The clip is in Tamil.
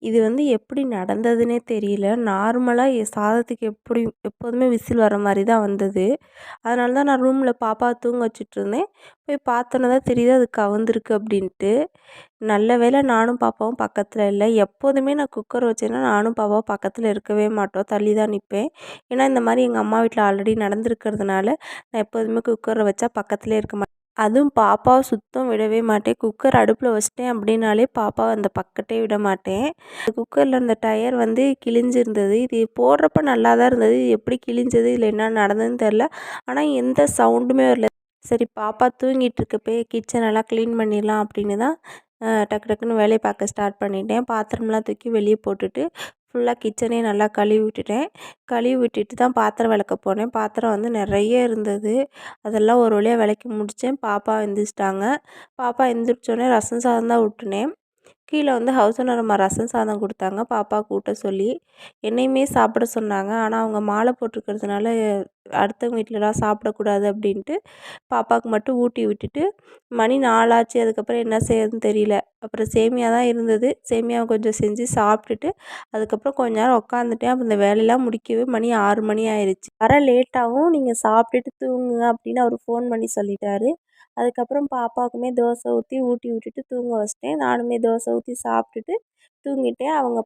இது வந்து எப்படி நடந்ததுன்னே தெரியல. நார்மலா சாதத்துக்கு எப்படி எப்போதுமே விசில் வர மாரி தான் வந்தது. அதனால தான் நான் ரூம்ல பாப்பாவ தூங்க வச்சுட்ருந்தேன். போய் பார்த்தோன்னே தான் தெரியுது அது கவுந்திருக்கு அப்படின்ட்டு. நல்ல வேளை நானும் பாப்பாவும் பக்கத்துல இல்ல. எப்போதுமே நான் குக்கர் வச்சேன்னா நானும் பாப்பாவும் பக்கத்துல இருக்கவே மாட்டோம். தள்ளி தான் நிப்பேன். ஏன்னா இந்த மாரி எங்க அம்மா வீட்ல ஆல்ரெடி நடந்திருக்கிறதுனால, நான் எப்போதுமே குக்கர வச்சா பக்கத்துலயே இருக்க மாட்டேன். அதுவும் பாப்பாவ சுத்தம் விடவே மாட்டேன். குக்கர் அடுப்புல வச்சுட்டேன் அப்படின்னாலே பாப்பாவ அந்த பக்கட்டே விட மாட்டேன். குக்கர்ல இருந்த டயர் வந்து கிழிஞ்சிருந்தது. இது போடுறப்ப நல்லா தான் இருந்தது. இது எப்படி கிழிஞ்சது? இதில என்ன நடந்ததுன்னு தெரில. ஆனா எந்த சவுண்டுமே வரல. சரி பாப்பா தூங்கிட்டு இருக்கப்பயே கிச்சனெல்லாம் க்ளீன் பண்ணிடலாம் அப்படின்னு தான் டக்கு டக்குன்னு வேலைய பார்க்க ஸ்டார்ட் பண்ணிட்டேன். பாத்திரம்லாம் தூக்கி வெளிய போட்டுட்டு, ஃபுல்லாக கிச்சனே நல்லா கழுவி விட்டுட்டேன். கழுவி விட்டுட்டு தான் பாத்திரம் வெளக்க போனேன். பாத்திரம் வந்து நெறைய இருந்தது. அதெல்லாம் ஒரு வழியா வெளக்கி முடித்தேன். பாப்பா எந்திரிச்சிட்டாங்க. பாப்பா எந்திரிச்சோனே ரசம் சாதம் தான் ஊட்டுனேன். கீழ வந்து ஹவுஸ் ஓனர் அம்மா ரசம் சாதம் குடுத்தாங்க, பாப்பாவுக்கு ஊட்ட சொல்லி. என்னையுமே சாப்பிட சொன்னாங்க. ஆனா, அவங்க மாலை போட்டிருக்கிறதுனால, அடுத்தவங்க வீட்லலாம் சாப்பிடக்கூடாது அப்படின்ட்டு, பாப்பாவுக்கு மட்டும் ஊட்டி விட்டுட்டு, மணி 4 ஆச்சு. அதுக்கப்புறம் என்ன செய்யறதுன்னு தெரியல. அப்புறம் சேமியா தான் இருந்தது. சேமியாவ கொஞ்சம் செஞ்சு சாப்பிட்டுட்டு, அதுக்கப்புறம் கொஞ்ச நேரம் உட்காந்துட்டேன். அப்புறம் இந்த வேலையெல்லாம் முடிக்கவே மணி 6 மணி ஆயிருச்சு. வர லேட்டாகும். நீங்க சாப்பிட்டுட்டு தூங்குங்க அப்படின்னு அவரு ஃபோன் பண்ணி சொல்லிட்டாரு. அதுக்கப்புறம் பாப்பாவுக்குமே தோசை ஊத்தி விட்டுட்டு தூங்க வச்சுட்டேன். நானுமே தோசை ஊத்தி சாப்பிட்டுட்டு தூங்கிட்டேன். அவங்க